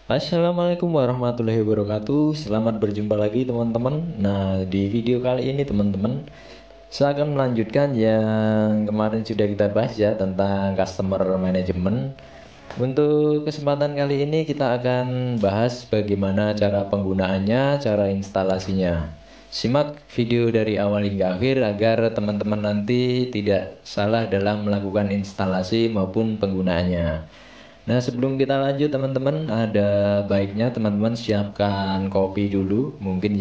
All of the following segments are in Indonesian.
Assalamualaikum warahmatullahi wabarakatuh. Selamat berjumpa lagi teman-teman. Nah, di video kali ini teman-teman, saya akan melanjutkan yang kemarin sudah kita bahas ya tentang customer management. Untuk kesempatan kali ini kita akan bahas bagaimana cara penggunaannya, cara instalasinya. Simak video dari awal hingga akhir agar teman-teman nanti tidak salah dalam melakukan instalasi maupun penggunaannya. Nah, sebelum kita lanjut teman-teman, ada baiknya teman-teman siapkan kopi dulu. Mungkin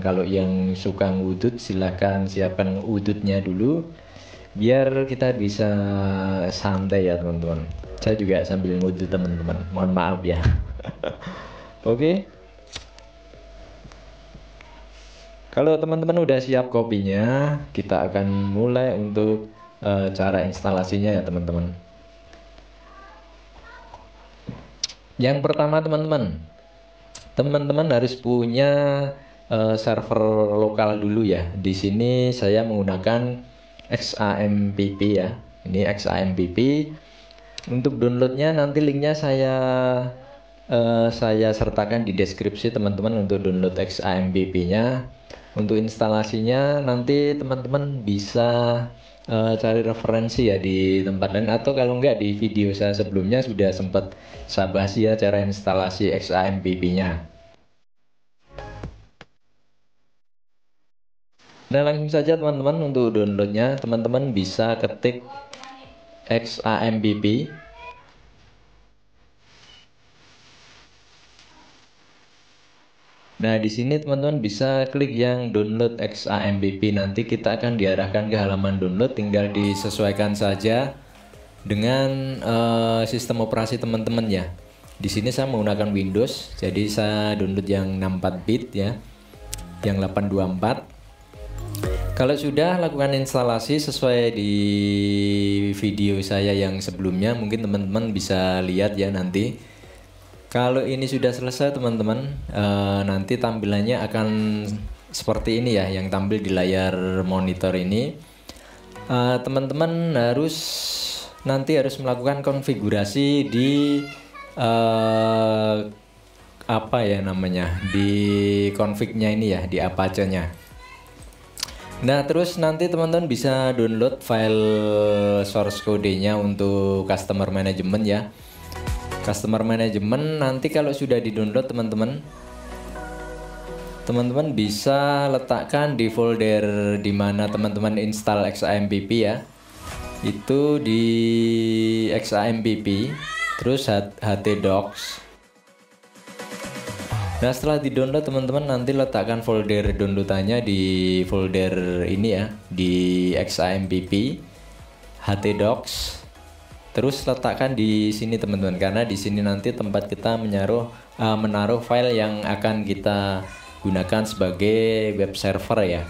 kalau yang suka ngudut silahkan siapkan udutnya dulu biar kita bisa santai ya teman-teman. Saya juga sambil ngudut teman-teman. Mohon maaf ya. Oke. Kalau teman-teman udah siap kopinya, kita akan mulai untuk cara instalasinya ya teman-teman. Yang pertama teman-teman harus punya server lokal dulu ya. Di sini saya menggunakan XAMPP ya. Ini XAMPP. Untuk downloadnya nanti linknya saya sertakan di deskripsi teman-teman untuk download XAMPP-nya. Untuk instalasinya nanti teman-teman bisa cari referensi ya di tempat lain, atau kalau enggak di video saya sebelumnya sudah sempat saya bahas ya cara instalasi XAMPP-nya. Nah, langsung saja teman-teman, untuk downloadnya teman-teman bisa ketik XAMPP. Nah, di sini teman-teman bisa klik yang download XAMPP. Nanti kita akan diarahkan ke halaman download, tinggal disesuaikan saja dengan sistem operasi teman-teman ya. Di sini saya menggunakan Windows, jadi saya download yang 64 bit ya, yang 824. Kalau sudah lakukan instalasi sesuai di video saya yang sebelumnya, mungkin teman-teman bisa lihat ya nanti. Kalau ini sudah selesai teman-teman, nanti tampilannya akan seperti ini ya, yang tampil di layar monitor ini. Teman-teman nanti harus melakukan konfigurasi di apa ya namanya, di config-nya ini ya, di Apache-nya. Nah, terus nanti teman-teman bisa download file source code-nya untuk customer management ya. Customer management nanti kalau sudah di-download teman-teman bisa letakkan di folder di mana teman-teman install XAMPP ya. Itu di XAMPP, terus htdocs. Nah, setelah di-download teman-teman nanti letakkan folder downloadannya di folder ini ya, di XAMPP, htdocs. Terus letakkan di sini teman-teman, karena di sini nanti tempat kita menaruh file yang akan kita gunakan sebagai web server ya.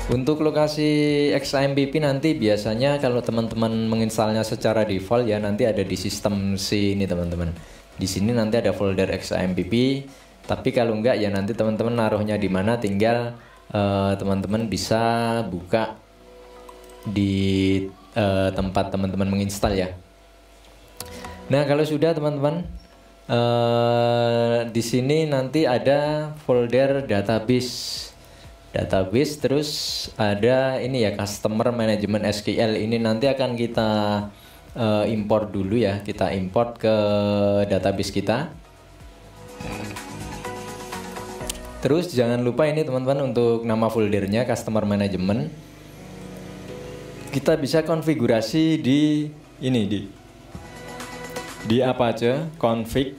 Untuk lokasi XAMPP nanti biasanya kalau teman-teman menginstalnya secara default ya, nanti ada di sistem C ini teman-teman. Di sini nanti ada folder XAMPP. Tapi kalau enggak ya nanti teman-teman naruhnya di mana, tinggal teman-teman bisa buka di tempat teman-teman menginstal ya. Nah, kalau sudah teman-teman, di sini nanti ada folder database, terus ada ini ya, customer management SQL. Ini nanti akan kita import dulu ya, kita import ke database kita. Terus jangan lupa ini teman-teman, untuk nama foldernya customer management kita bisa konfigurasi di ini, di Apache config,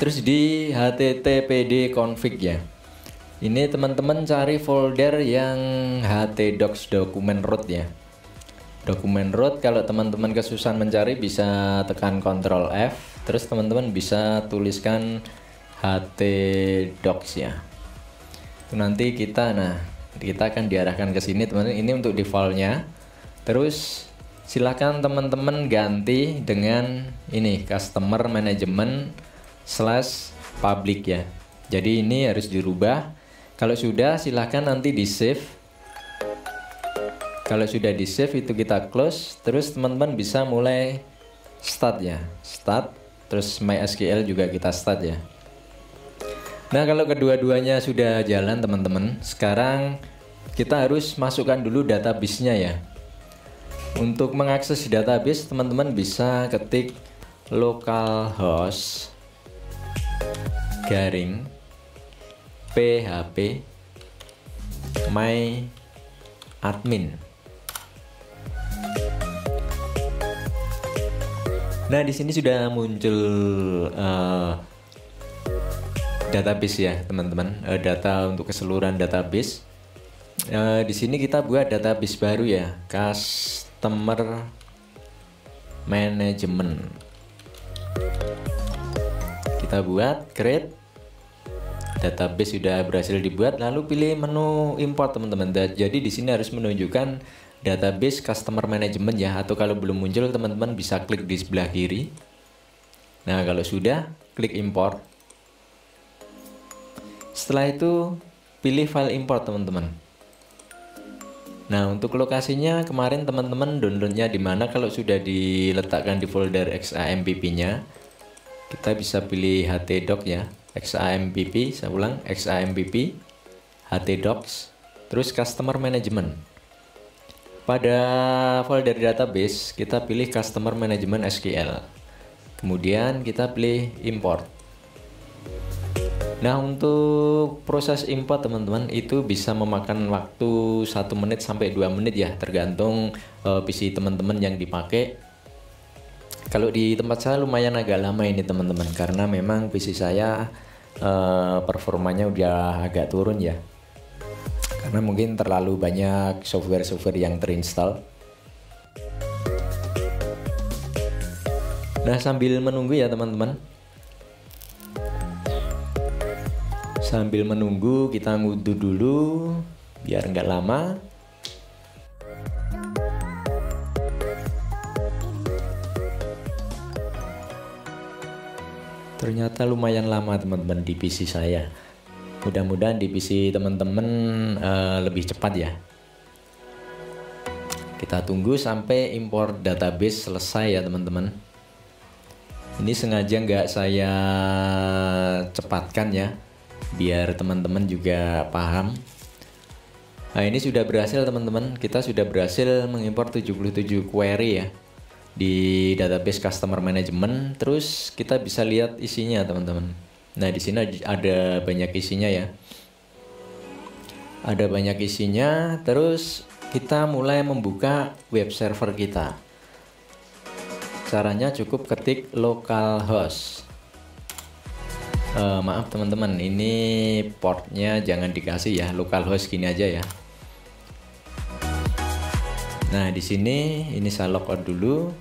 terus di httpd config ya. Ini teman-teman cari folder yang htdocs document root ya, dokumen root. Kalau teman-teman kesusahan mencari bisa tekan Ctrl F, terus teman-teman bisa tuliskan htdocs ya. Itu nanti kita akan diarahkan ke sini teman-teman. Ini untuk defaultnya. Terus silahkan teman-teman ganti dengan ini customer management / public ya. Jadi ini harus dirubah. Kalau sudah silahkan nanti di save. Kalau sudah di save itu kita close. Terus teman-teman bisa mulai start ya, start. terus MySQL juga kita start ya. Nah, kalau kedua-duanya sudah jalan teman-teman, sekarang kita harus masukkan dulu database-nya ya. Untuk mengakses database, teman-teman bisa ketik localhost garing php my admin. Nah, di sini sudah muncul database ya teman-teman, data untuk keseluruhan database. Di sini kita buat database baru ya, customer management. Kita buat create, database sudah berhasil dibuat, lalu pilih menu import teman-teman. Jadi di sini harus menunjukkan database customer management ya, atau kalau belum muncul teman-teman bisa klik di sebelah kiri. Nah, kalau sudah, klik import. Setelah itu pilih file import teman-teman. Nah, untuk lokasinya kemarin teman-teman downloadnya di mana? Kalau sudah diletakkan di folder XAMPP-nya, kita bisa pilih htdoc ya, XAMPP, saya ulang, XAMPP, htdocs, terus customer management. Pada folder database kita pilih customer management SQL, kemudian kita pilih import. Nah, untuk proses import teman-teman itu bisa memakan waktu 1 menit sampai 2 menit ya, tergantung PC teman-teman yang dipakai. Kalau di tempat saya lumayan agak lama ini teman-teman, karena memang PC saya performanya udah agak turun ya, karena mungkin terlalu banyak software-software yang terinstall. Nah, sambil menunggu ya teman-teman, sambil menunggu kita ngudhu dulu biar nggak lama. Ternyata lumayan lama teman-teman di PC saya. Mudah-mudahan di PC teman-teman lebih cepat ya. Kita tunggu sampai import database selesai ya teman-teman. Ini sengaja nggak saya cepatkan ya, biar teman-teman juga paham. Nah, ini sudah berhasil teman-teman, kita sudah berhasil mengimport 77 query ya di database customer management. Terus kita bisa lihat isinya teman-teman. Nah, di sini ada banyak isinya ya, ada banyak isinya. Terus kita mulai membuka web server kita. Caranya cukup ketik localhost. Maaf teman-teman, ini portnya jangan dikasih ya, localhost gini aja ya. Nah, di sini ini saya logout dulu.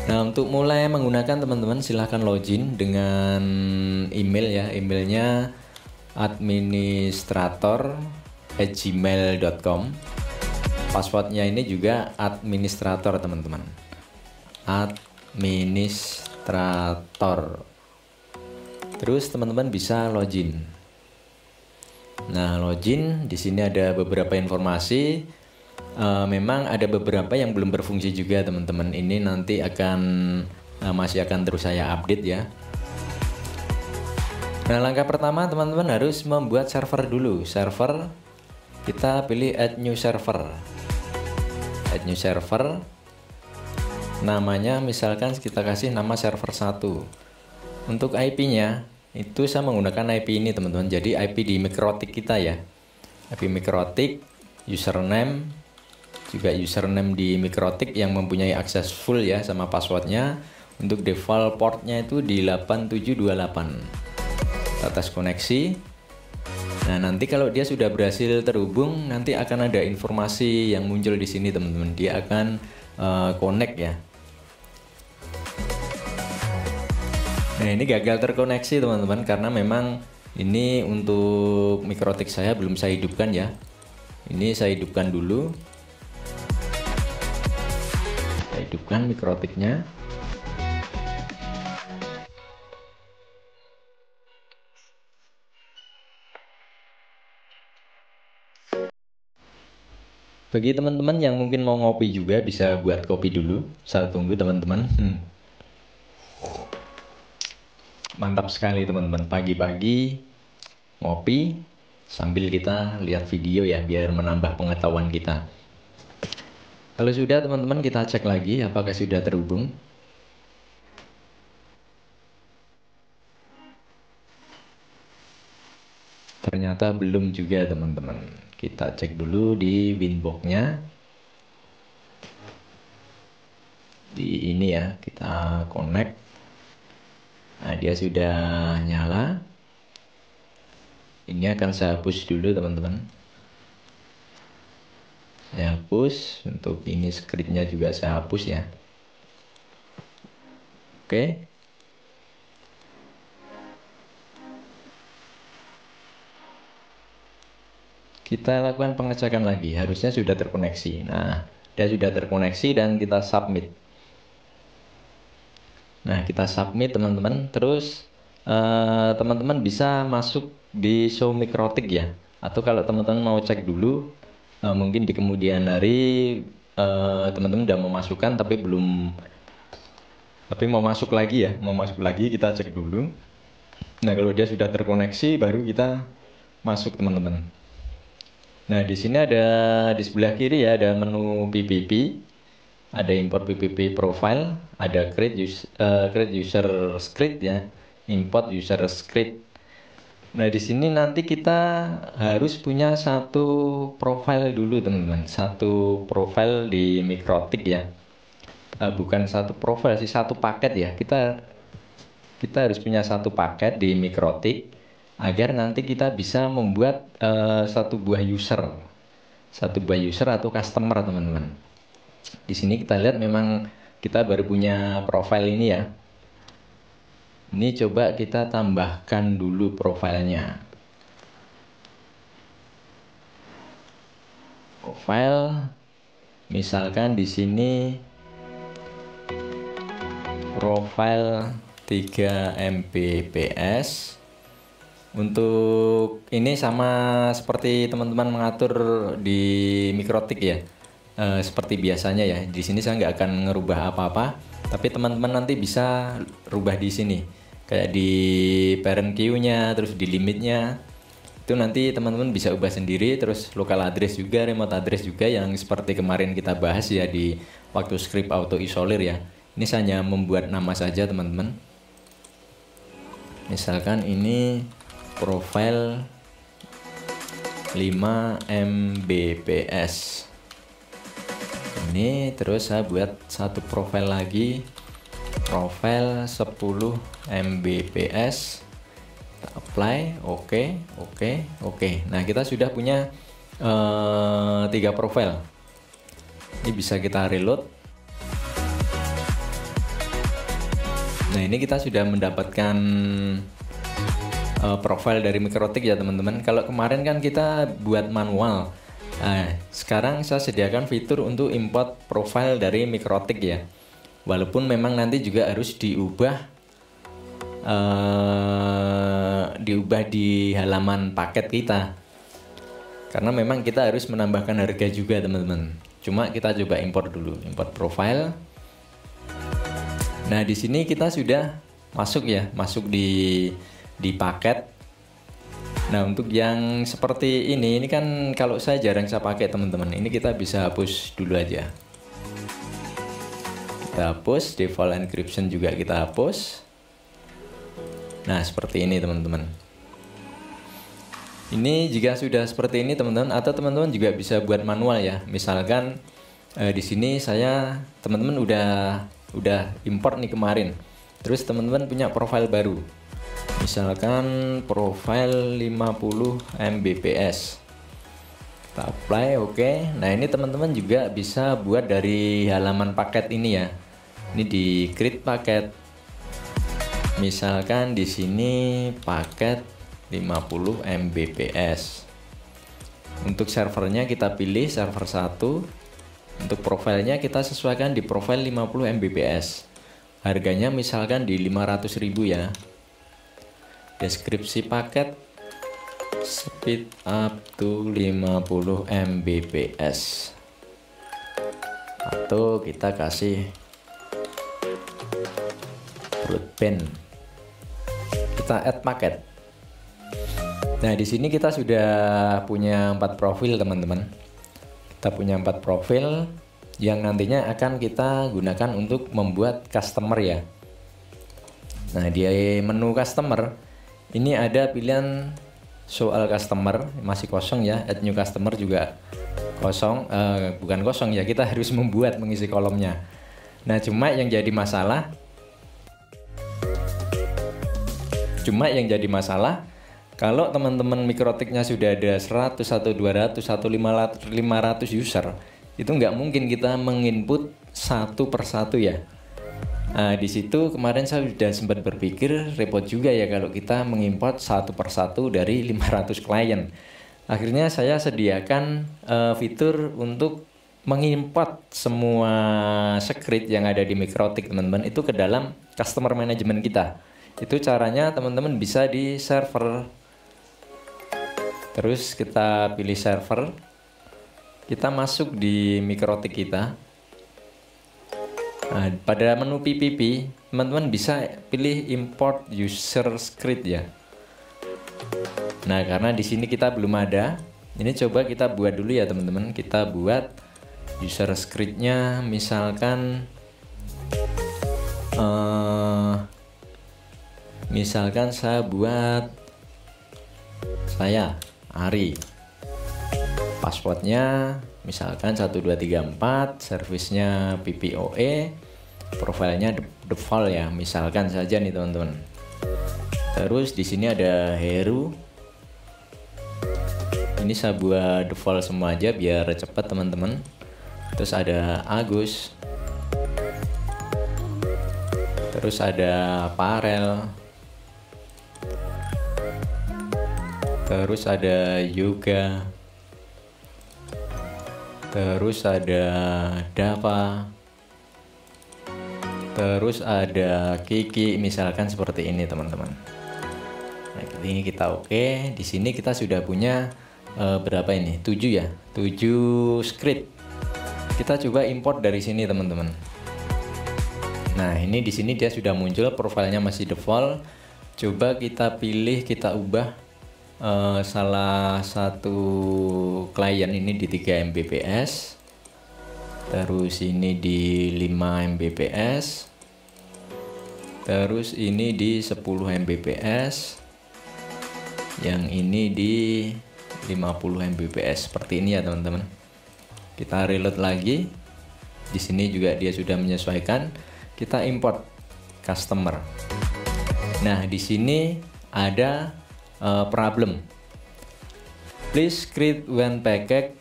Nah, untuk mulai menggunakan teman-teman silahkan login dengan email ya, emailnya administrator@gmail.com. Passwordnya ini juga administrator teman-teman, administrator. Terus teman-teman bisa login. Nah, login di sini ada beberapa informasi. Memang ada beberapa yang belum berfungsi juga teman-teman. Ini nanti masih akan terus saya update ya. Nah, langkah pertama teman-teman harus membuat server dulu. Server kita pilih add new server. Add new server. Namanya misalkan kita kasih nama server 1. Untuk IP-nya itu saya menggunakan IP ini teman-teman. Jadi IP di MikroTik kita ya. IP MikroTik, username juga username di MikroTik yang mempunyai akses full ya sama passwordnya. Untuk default portnya itu di 8728. Kita tes koneksi. Nah, nanti kalau dia sudah berhasil terhubung, nanti akan ada informasi yang muncul di sini teman-teman. Dia akan connect ya. Nah, ini gagal terkoneksi teman-teman, karena memang ini untuk MikroTik saya belum saya hidupkan ya. Ini saya hidupkan dulu. Saya hidupkan MikroTiknya. Bagi teman-teman yang mungkin mau ngopi juga bisa buat kopi dulu. Saya tunggu teman-teman. Mantap sekali teman-teman, pagi-pagi ngopi sambil kita lihat video ya, biar menambah pengetahuan kita. Kalau sudah teman-teman, kita cek lagi apakah sudah terhubung. Ternyata belum juga teman-teman. Kita cek dulu di Winbox-nya. Di ini ya, kita connect. Nah, dia sudah nyala. Ini akan saya hapus dulu teman-teman. Saya hapus. Untuk ini scriptnya juga saya hapus ya. Oke. Kita lakukan pengecekan lagi, harusnya sudah terkoneksi. Nah, dia sudah terkoneksi dan kita submit. Nah, kita submit teman-teman. Terus teman-teman bisa masuk di show mikrotik ya. Atau kalau teman-teman mau cek dulu, mungkin di kemudian hari teman-teman udah memasukkan tapi belum, tapi mau masuk lagi ya, mau masuk lagi, kita cek dulu. Nah, kalau dia sudah terkoneksi baru kita masuk teman-teman. Nah, di sini ada di sebelah kiri ya, ada menu PPP, ada import PPP profile, ada create user script ya, import user script. Nah, di sini nanti kita harus punya satu profile dulu teman-teman, satu profile di Mikrotik ya. Bukan satu profile sih, satu paket ya. Kita harus punya satu paket di Mikrotik agar nanti kita bisa membuat satu buah user atau customer teman-teman. Di sini kita lihat memang kita baru punya profile ini ya. Ini coba kita tambahkan dulu profilnya. Profile, misalkan di sini profile 3 Mbps. Untuk ini sama seperti teman-teman mengatur di Mikrotik ya, seperti biasanya ya. Di sini saya nggak akan ngerubah apa-apa, tapi teman-teman nanti bisa rubah di sini, kayak di parent queue-nya, terus di limitnya. Itu nanti teman-teman bisa ubah sendiri. Terus local address juga, remote address juga, yang seperti kemarin kita bahas ya di waktu script auto isolir ya. Ini saya hanya membuat nama saja teman-teman. Misalkan ini profile 5 Mbps. Ini terus saya buat satu profile lagi, profile 10 Mbps. Kita apply, oke. Nah, kita sudah punya 3 profile. Ini bisa kita reload. Nah, ini kita sudah mendapatkan profile dari Mikrotik ya teman-teman. Kalau kemarin kan kita buat manual. Nah, sekarang saya sediakan fitur untuk import profile dari Mikrotik ya. Walaupun memang nanti juga harus diubah di halaman paket kita. Karena memang kita harus menambahkan harga juga teman-teman. Cuma kita coba import dulu, import profile. Nah, di sini kita sudah masuk ya, masuk di paket. Nah, untuk yang seperti ini kan kalau saya jarang saya pakai teman-teman. Ini kita bisa hapus dulu aja. Kita hapus, default encryption juga kita hapus. Nah, seperti ini teman-teman. Ini jika sudah seperti ini teman-teman, atau teman-teman juga bisa buat manual ya. Misalkan di sini saya teman-teman udah import nih kemarin. Terus teman-teman punya profile baru. Misalkan profile 50 Mbps. Kita apply, oke. Nah, ini teman-teman juga bisa buat dari halaman paket ini ya. Ini di create paket. Misalkan di sini paket 50 Mbps. Untuk servernya kita pilih server 1. Untuk profilnya kita sesuaikan di profile 50 Mbps. Harganya misalkan di 500.000 ya. Deskripsi paket speed up to 50 Mbps. atau kita kasih broadband, kita add paket. Nah, di sini kita sudah punya 4 profil teman-teman. Kita punya 4 profil yang nantinya akan kita gunakan untuk membuat customer ya. Nah, di menu customer ini ada pilihan soal customer, masih kosong ya. Add new customer juga kosong, bukan kosong ya, kita harus membuat mengisi kolomnya. Nah, cuma yang jadi masalah kalau teman-teman Mikrotik-nya sudah ada 100 atau 200 atau 500 user, itu nggak mungkin kita menginput satu persatu ya. Nah, di situ kemarin saya sudah sempat berpikir repot juga ya kalau kita mengimport satu persatu dari 500 klien. Akhirnya saya sediakan fitur untuk mengimport semua script yang ada di Mikrotik teman-teman itu ke dalam customer management kita. Itu caranya teman-teman bisa di server. Terus kita pilih server, kita masuk di Mikrotik kita. Nah, pada menu PPP teman-teman bisa pilih import user script ya. Nah, karena di sini kita belum ada, ini coba kita buat dulu ya teman-teman. Kita buat user scriptnya, misalkan saya buat Ari, passwordnya misalkan 1234, servisnya PPOE, profilnya default ya, misalkan saja nih teman-teman. Terus di sini ada Heru, ini saya buat default semua aja biar cepat teman-teman. Terus ada Agus, terus ada Parel, terus ada Yoga, terus ada Dava, terus ada Kiki, misalkan seperti ini teman-teman. Nah, ini kita oke. Di sini kita sudah punya berapa ini? 7 ya, 7 script. Kita coba import dari sini teman-teman. Nah, ini di sini dia sudah muncul, profilnya masih default. Coba kita pilih, kita ubah salah satu klien ini di 3 Mbps, terus ini di 5 Mbps, terus ini di 10 Mbps, yang ini di 50 Mbps, seperti ini ya teman-teman. Kita reload lagi. Di sini juga dia sudah menyesuaikan. Kita import customer. Nah, di sini ada problem. Please create one package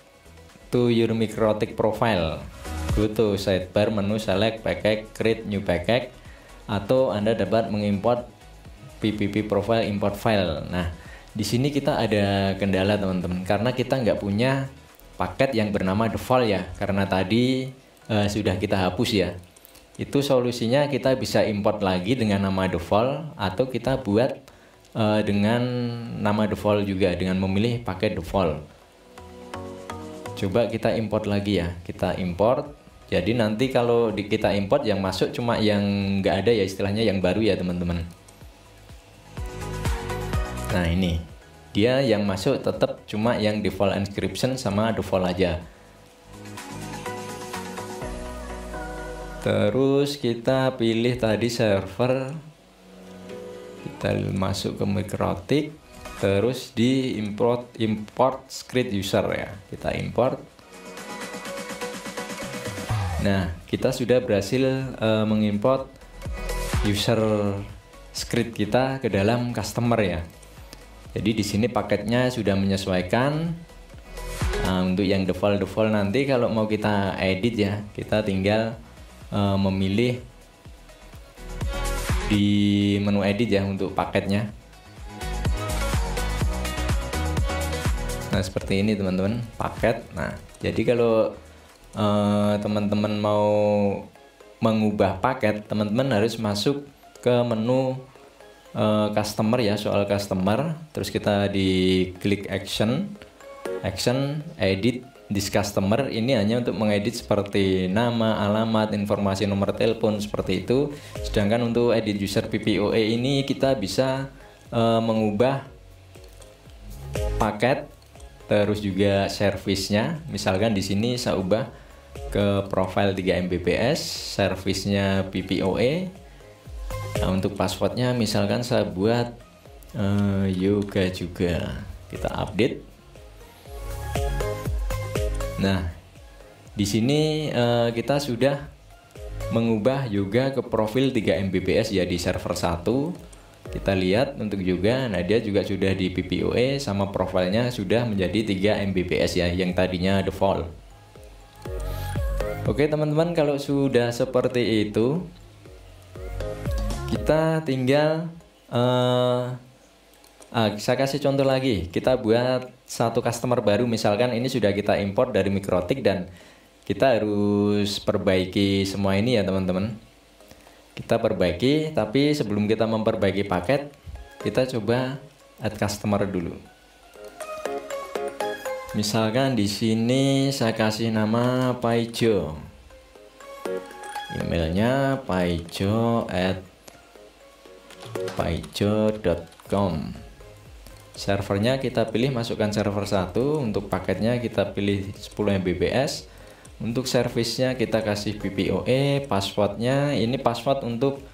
to your Mikrotik profile. Go to sidebar menu select package, create new package, atau Anda dapat mengimport PPP profile import file. Nah, di sini kita ada kendala teman-teman, karena kita nggak punya paket yang bernama default ya, karena tadi sudah kita hapus ya. Itu solusinya kita bisa import lagi dengan nama default, atau kita buat dengan nama default juga dengan memilih paket default. Coba kita import lagi ya, kita import. Jadi nanti kalau kita import yang masuk cuma yang nggak ada ya, istilahnya yang baru ya teman-teman. Nah, ini dia yang masuk tetap cuma yang default encryption sama default aja. Terus kita pilih tadi server, kita masuk ke Mikrotik, terus di import script user ya, kita import. Nah, kita sudah berhasil mengimport user script kita ke dalam customer ya. Jadi di sini paketnya sudah menyesuaikan. Nah, untuk yang default nanti kalau mau kita edit ya, kita tinggal memilih di menu edit ya untuk paketnya. Nah, seperti ini teman-teman, paket. Nah, jadi kalau teman-teman mau mengubah paket, teman-teman harus masuk ke menu customer ya, soal customer. Terus kita di klik action, edit, this customer ini hanya untuk mengedit seperti nama, alamat, informasi nomor telepon seperti itu. Sedangkan untuk edit user PPOE ini kita bisa mengubah paket, terus juga servisnya. Misalkan di sini saya ubah ke profile 3 Mbps, servisnya PPOE. Nah, untuk passwordnya misalkan saya buat yoga juga. Kita update. Nah, di sini kita sudah mengubah yoga ke profil 3 Mbps ya di server 1. Kita lihat untuk yoga, nah dia juga sudah di PPOE sama profilnya sudah menjadi 3 Mbps ya, yang tadinya default. Oke teman-teman, kalau sudah seperti itu, kita tinggal saya kasih contoh lagi. Kita buat satu customer baru, misalkan ini sudah kita import dari Mikrotik dan kita harus perbaiki semua ini ya teman-teman. Kita perbaiki, tapi sebelum kita memperbaiki paket, kita coba add customer dulu. Misalkan di sini saya kasih nama Paijo, emailnya paijo@paijo.com. Servernya kita pilih masukkan server 1, untuk paketnya kita pilih 10 Mbps, untuk servisnya kita kasih PPOE, passwordnya ini password untuk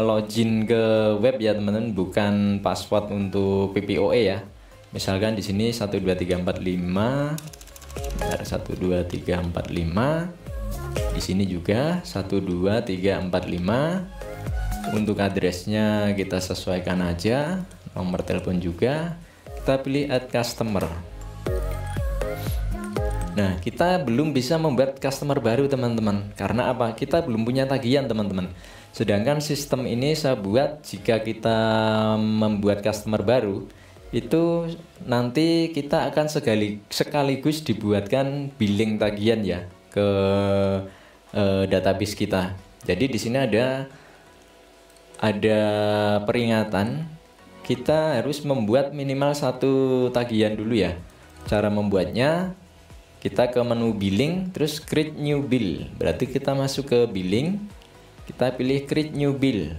login ke web ya teman-teman, bukan password untuk PPOE ya. Misalkan di sini 12345, 12345, di sini juga 12345. Untuk addressnya kita sesuaikan aja, nomor telepon juga, kita pilih add customer. Nah, kita belum bisa membuat customer baru teman-teman, karena apa? Kita belum punya tagihan teman-teman. Sedangkan sistem ini saya buat jika kita membuat customer baru, itu nanti kita akan sekaligus dibuatkan billing tagihan ya ke database kita. Jadi di sini ada peringatan. Kita harus membuat minimal satu tagihan dulu ya. Cara membuatnya, kita ke menu billing, terus create new bill. Berarti kita masuk ke billing, kita pilih create new bill.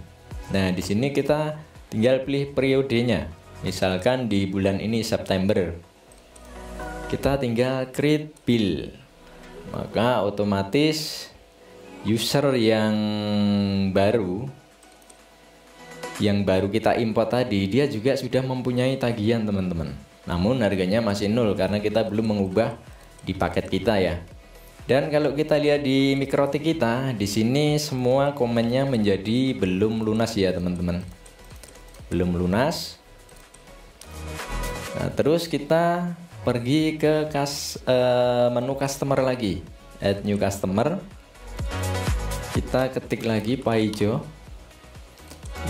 Nah, di sini kita tinggal pilih periodenya. Misalkan di bulan ini September, kita tinggal create bill. Maka otomatis user yang baru kita import tadi, dia juga sudah mempunyai tagihan teman-teman. Namun harganya masih 0 karena kita belum mengubah di paket kita ya. Dan kalau kita lihat di Mikrotik kita, di sini semua komennya menjadi belum lunas ya teman-teman. Belum lunas. Nah, terus kita pergi ke menu customer lagi, add new customer. Kita ketik lagi Paijo,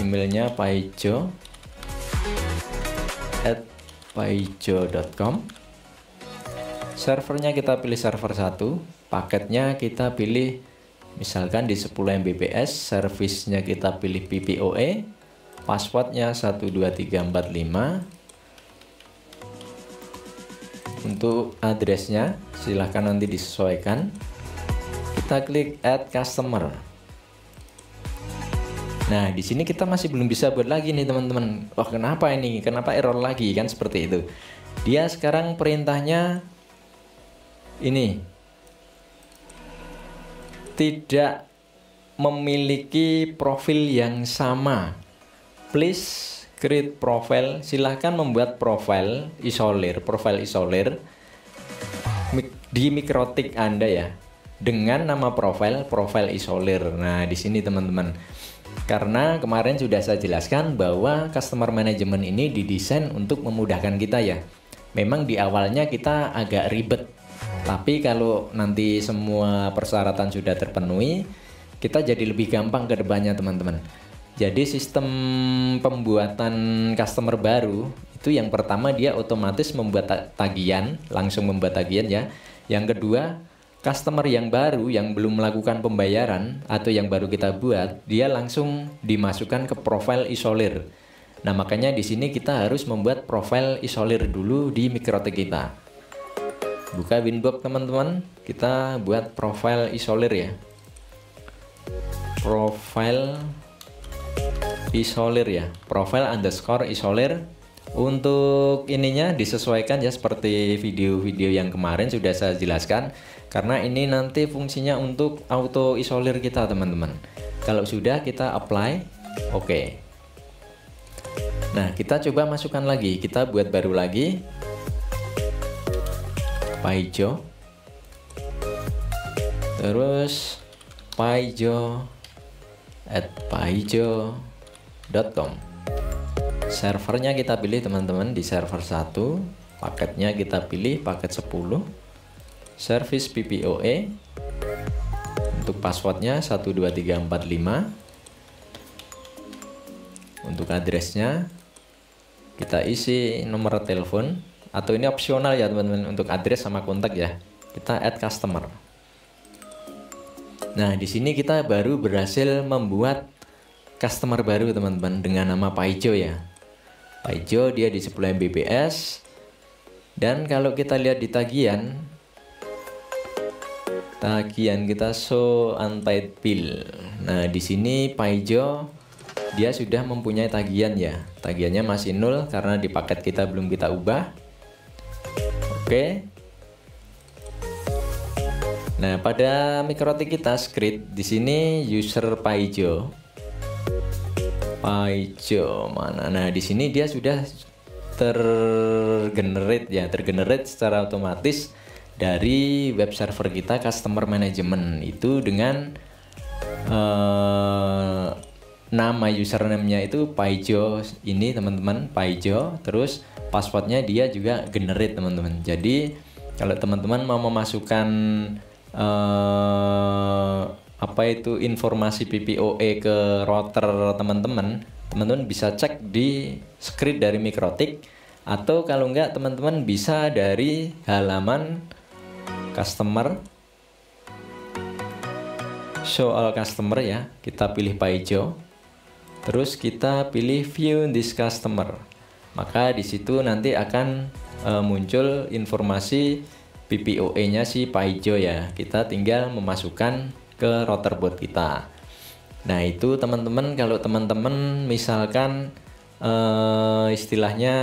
emailnya paijo@paijo.com. Servernya kita pilih server 1, paketnya kita pilih misalkan di 10 Mbps, servisnya kita pilih PPOE, passwordnya 12345. Untuk addressnya silahkan nanti disesuaikan. Kita klik add customer. Nah, di sini kita masih belum bisa buat lagi nih teman-teman. Wah, kenapa ini? Kenapa error lagi? Kan seperti itu. Dia sekarang perintahnya ini tidak memiliki profil yang sama. Please create profile. Silahkan membuat profile isolir di Mikrotik Anda ya, dengan nama profile isolir. Nah, di sini teman-teman. Karena kemarin sudah saya jelaskan bahwa customer management ini didesain untuk memudahkan kita ya. Memang di awalnya kita agak ribet, tapi kalau nanti semua persyaratan sudah terpenuhi, kita jadi lebih gampang ke depannya teman-teman. Jadi sistem pembuatan customer baru itu yang pertama dia otomatis membuat tagihan, langsung membuat tagihan ya. Yang kedua, customer yang baru yang belum melakukan pembayaran atau yang baru kita buat, dia langsung dimasukkan ke profile isolir. Nah, makanya di sini kita harus membuat profile isolir dulu di Mikrotik kita. Buka Winbox teman-teman, kita buat profile isolir ya. Profile isolir ya, profile underscore isolir. Untuk ininya disesuaikan ya, seperti video-video yang kemarin sudah saya jelaskan, karena ini nanti fungsinya untuk auto isolir kita teman-teman. Kalau sudah, kita apply, oke. Nah, kita coba masukkan lagi, kita buat baru lagi, Paijo, terus paijo@paijo.com. servernya kita pilih teman-teman, di server 1, paketnya kita pilih paket 10, service PPOE, untuk passwordnya 12345, untuk addressnya kita isi nomor telepon, atau ini opsional ya teman-teman, untuk address sama kontak ya, kita add customer. Nah, di sini kita baru berhasil membuat customer baru teman-teman dengan nama Paijo ya. Paijo dia di 10 Mbps, dan kalau kita lihat di tagihan kita show unpaid bill. Nah, di sini Paijo dia sudah mempunyai tagihan ya. Tagihannya masih 0 karena di paket kita belum kita ubah. Oke. Nah, pada mikrotik kita script di sini user Paijo mana? Nah, di sini dia sudah tergenerate ya, tergenerate secara otomatis dari web server kita customer management itu dengan nama username-nya itu Paijo ini teman-teman, Paijo, terus passwordnya dia juga generate teman-teman. Jadi kalau teman-teman mau memasukkan apa itu informasi PPOE ke router teman-teman bisa cek di script dari mikrotik, atau kalau enggak teman-teman bisa dari halaman customer, show all customer ya, kita pilih Paijo, terus kita pilih view this customer, maka di situ nanti akan muncul informasi PPOE-nya si Paijo ya. Kita tinggal memasukkan ke router bot kita. Nah, itu teman-teman, kalau teman-teman misalkan istilahnya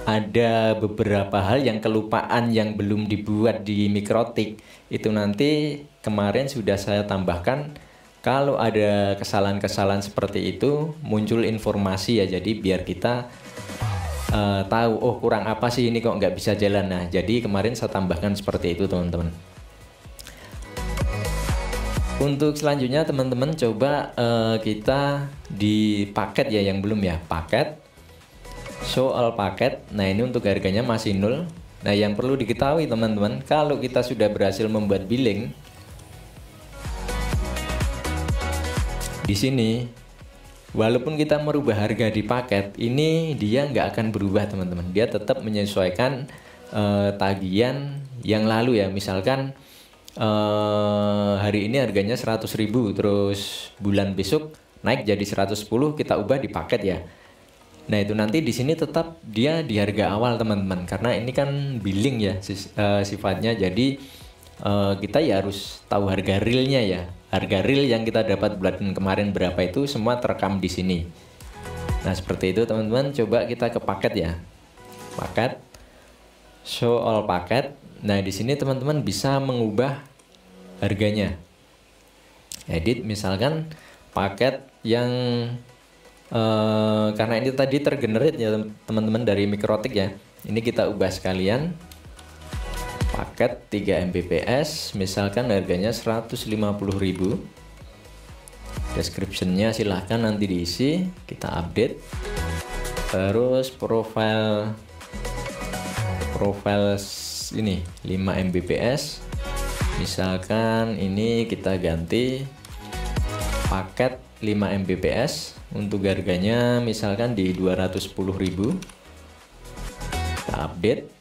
ada beberapa hal yang kelupaan yang belum dibuat di mikrotik, itu nanti kemarin sudah saya tambahkan. Kalau ada kesalahan-kesalahan seperti itu muncul informasi ya, jadi biar kita tahu, oh kurang apa sih ini kok nggak bisa jalan. Nah, jadi kemarin saya tambahkan seperti itu teman-teman. Untuk selanjutnya teman-teman coba kita di paket ya, yang belum ya, paket show all paket. Nah, ini untuk harganya masih 0. Nah, yang perlu diketahui teman-teman, kalau kita sudah berhasil membuat billing di sini, walaupun kita merubah harga di paket ini, dia nggak akan berubah teman-teman. Dia tetap menyesuaikan tagihan yang lalu ya. Misalkan hari ini harganya 100.000, terus bulan besok naik jadi 110, kita ubah di paket ya. Nah, itu nanti di sini tetap dia di harga awal teman-teman, karena ini kan billing ya sifatnya. Jadi kita ya harus tahu harga realnya ya. Harga real yang kita dapat bulan kemarin berapa itu semua terekam di sini. Nah, seperti itu teman-teman. Coba kita ke paket ya. Paket, show all paket. Nah, di sini teman-teman bisa mengubah harganya. Edit misalkan paket yang karena ini tadi tergenerate ya teman-teman dari mikrotik ya. Ini kita ubah sekalian. Paket 3 Mbps misalkan harganya 150.000. Descriptionnya silahkan nanti diisi, kita update. Terus profile ini 5 Mbps, misalkan ini kita ganti paket 5 Mbps untuk harganya misalkan di 210.000. Kita update.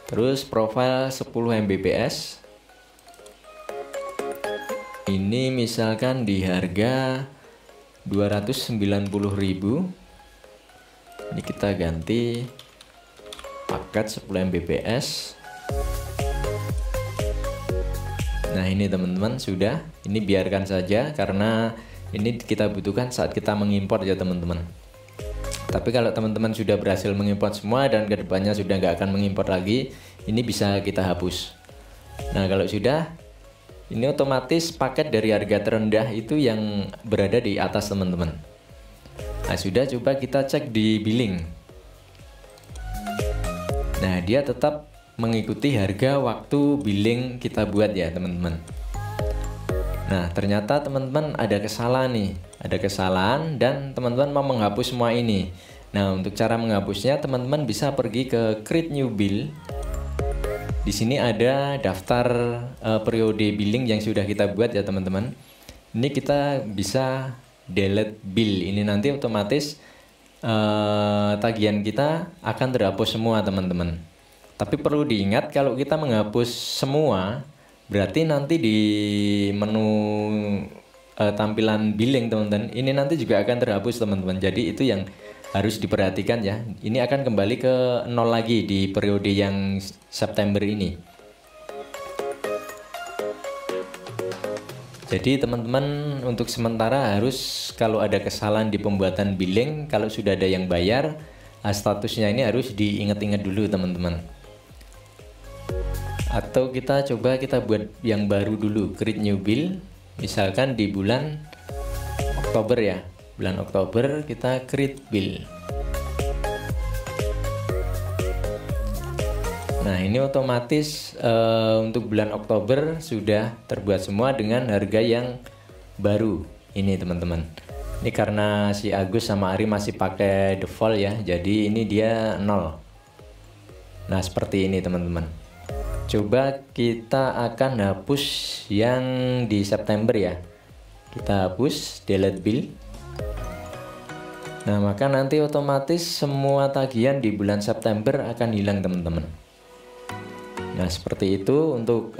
Terus profile 10 Mbps ini misalkan di harga 290.000. Ini kita ganti paket 10 Mbps. Nah ini teman-teman sudah, ini biarkan saja karena ini kita butuhkan saat kita mengimpor ya teman-teman. Tapi kalau teman-teman sudah berhasil mengimpor semua dan kedepannya sudah nggak akan mengimpor lagi, ini bisa kita hapus. Nah kalau sudah, ini otomatis paket dari harga terendah itu yang berada di atas teman-teman. Nah sudah, coba kita cek di billing. Nah dia tetap mengikuti harga waktu billing kita buat ya teman-teman. Nah ternyata teman-teman ada kesalahan nih, ada kesalahan dan teman-teman mau menghapus semua ini. Nah untuk cara menghapusnya teman-teman bisa pergi ke create new bill. Di sini ada daftar periode billing yang sudah kita buat ya teman-teman. Ini kita bisa delete bill. Ini nanti otomatis tagihan kita akan terhapus semua teman-teman. Tapi perlu diingat kalau kita menghapus semua, berarti nanti di menu tampilan billing teman-teman, ini nanti juga akan terhapus teman-teman. Jadi itu yang harus diperhatikan ya. Ini akan kembali ke 0 lagi di periode yang September ini. Jadi teman-teman untuk sementara harus, kalau ada kesalahan di pembuatan billing, kalau sudah ada yang bayar, statusnya ini harus diingat-ingat dulu teman-teman. Atau kita coba kita buat yang baru dulu, create new bill. Misalkan di bulan Oktober ya, bulan Oktober kita create bill. Nah ini otomatis untuk bulan Oktober sudah terbuat semua dengan harga yang baru ini teman-teman. Ini karena si Agus sama Ari masih pakai default ya, jadi ini dia 0. Nah seperti ini teman-teman. Coba kita akan hapus yang di September ya. Kita hapus, delete bill. Nah maka nanti otomatis semua tagihan di bulan September akan hilang teman-teman. Nah seperti itu untuk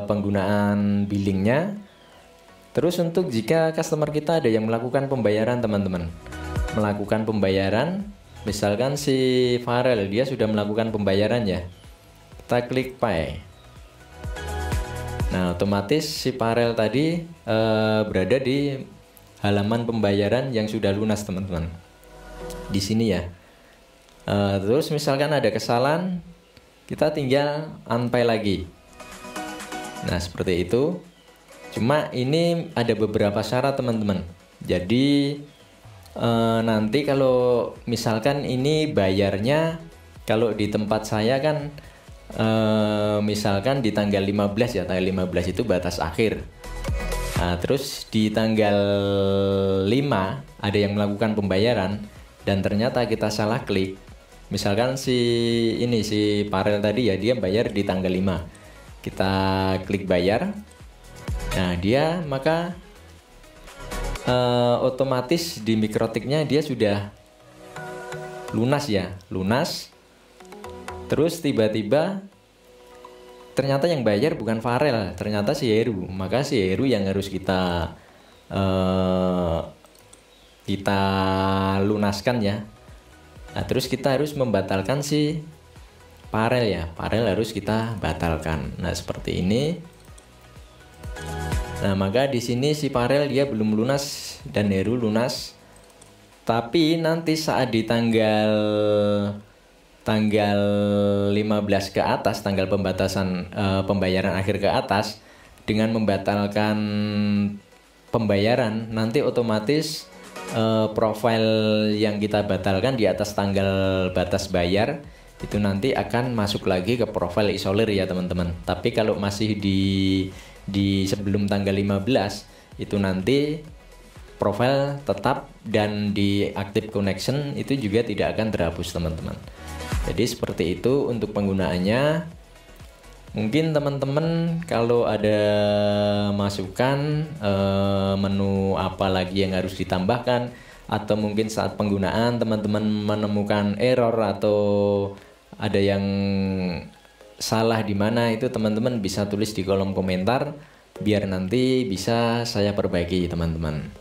penggunaan billingnya. Terus untuk jika customer kita ada yang melakukan pembayaran teman-teman, melakukan pembayaran, misalkan si Farel dia sudah melakukan pembayaran ya, kita klik pay. Nah otomatis si Farel tadi berada di halaman pembayaran yang sudah lunas teman-teman. Di sini ya. Terus misalkan ada kesalahan, kita tinggal unpay lagi. Nah seperti itu. Cuma ini ada beberapa syarat teman-teman. Jadi nanti kalau misalkan ini bayarnya, kalau di tempat saya kan misalkan di tanggal 15 ya, tanggal 15 itu batas akhir. Nah terus di tanggal 5 ada yang melakukan pembayaran dan ternyata kita salah klik. Misalkan si Farel tadi ya, dia bayar di tanggal 5. Kita klik bayar. Nah dia maka otomatis di mikrotiknya dia sudah lunas ya, lunas. Terus tiba-tiba ternyata yang bayar bukan Farel, ternyata si Heru. Maka si Heru yang harus kita lunaskan ya. Nah terus kita harus membatalkan si Farel ya, Farel harus kita batalkan. Nah seperti ini. Nah maka di sini si Farel dia belum lunas dan Heru lunas. Tapi nanti saat di tanggal 15 ke atas, tanggal pembatasan pembayaran akhir ke atas, dengan membatalkan pembayaran nanti otomatis profil yang kita batalkan di atas tanggal batas bayar itu nanti akan masuk lagi ke profil isolir ya teman-teman. Tapi kalau masih di sebelum tanggal 15 itu nanti profil tetap dan di active connection itu juga tidak akan terhapus teman-teman. Jadi seperti itu untuk penggunaannya. Mungkin teman-teman kalau ada masukan menu apa lagi yang harus ditambahkan, atau mungkin saat penggunaan teman-teman menemukan error atau ada yang salah di mana, itu teman-teman bisa tulis di kolom komentar biar nanti bisa saya perbaiki teman-teman.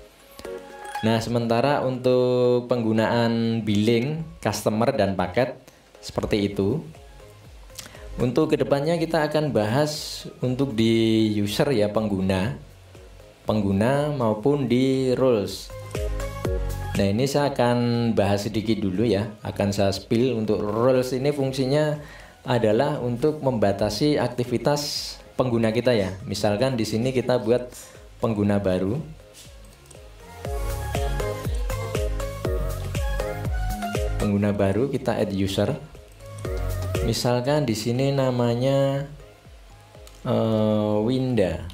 Nah sementara untuk penggunaan billing customer dan paket seperti itu. Untuk kedepannya kita akan bahas untuk di user ya, pengguna maupun di roles. Nah ini saya akan bahas sedikit dulu ya, akan saya spill. Untuk roles ini fungsinya adalah untuk membatasi aktivitas pengguna kita ya. Misalkan di sini kita buat pengguna baru. Pengguna baru kita add user. Misalkan di sini namanya Winda.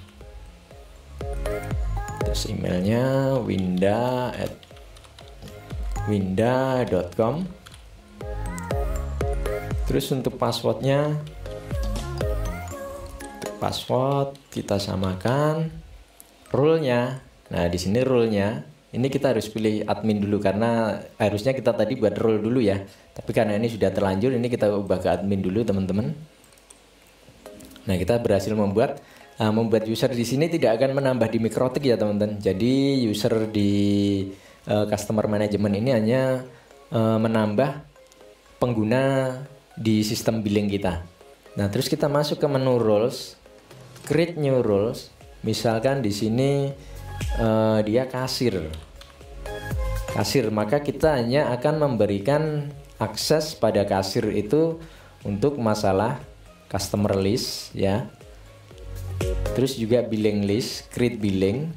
Terus emailnya winda@winda.com. Terus untuk passwordnya, password kita samakan. Rule-nya, nah di sini rule-nya ini kita harus pilih admin dulu karena harusnya kita tadi buat role dulu ya. Tapi karena ini sudah terlanjur, ini kita ubah ke admin dulu teman-teman. Nah kita berhasil membuat user di sini tidak akan menambah di Mikrotik ya teman-teman. Jadi user di customer management ini hanya menambah pengguna di sistem billing kita. Nah terus kita masuk ke menu roles, create new roles. Misalkan di sini dia kasir, maka kita hanya akan memberikan akses pada kasir itu untuk masalah customer list ya. Terus juga billing list, create billing,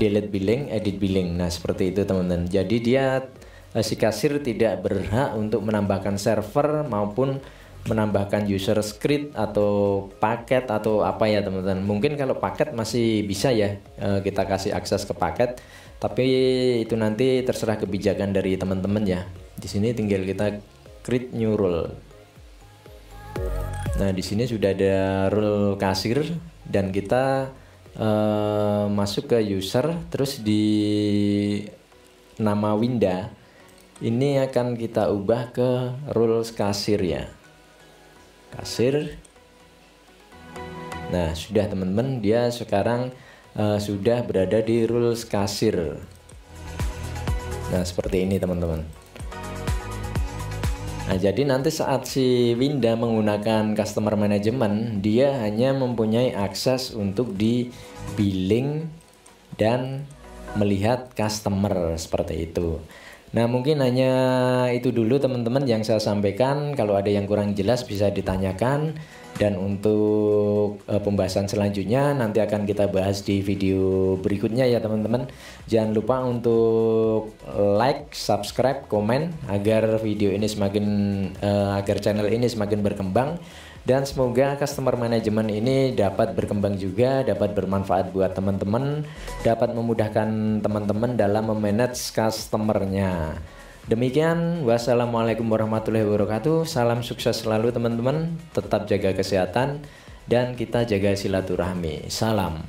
delete billing, edit billing. Nah seperti itu teman-teman. Jadi dia si kasir tidak berhak untuk menambahkan server maupun menambahkan user script atau paket atau apa ya teman-teman. Mungkin kalau paket masih bisa ya, kita kasih akses ke paket, tapi itu nanti terserah kebijakan dari teman-teman ya. Di sini tinggal kita create new role. Nah di sini sudah ada role kasir dan kita masuk ke user. Terus di nama Winda ini akan kita ubah ke role kasir ya, kasir. Nah sudah teman-teman, dia sekarang sudah berada di rules kasir. Nah seperti ini teman-teman. Nah jadi nanti saat si Winda menggunakan customer management, dia hanya mempunyai akses untuk di billing dan melihat customer seperti itu. Nah mungkin hanya itu dulu teman-teman yang saya sampaikan. Kalau ada yang kurang jelas bisa ditanyakan. Dan untuk pembahasan selanjutnya nanti akan kita bahas di video berikutnya ya teman-teman. Jangan lupa untuk like, subscribe, komen agar video ini semakin agar channel ini semakin berkembang. Dan semoga customer management ini dapat berkembang juga, dapat bermanfaat buat teman-teman, dapat memudahkan teman-teman dalam memanage customernya. Demikian, wassalamualaikum warahmatullahi wabarakatuh. Salam sukses selalu teman-teman, tetap jaga kesehatan dan kita jaga silaturahmi. Salam.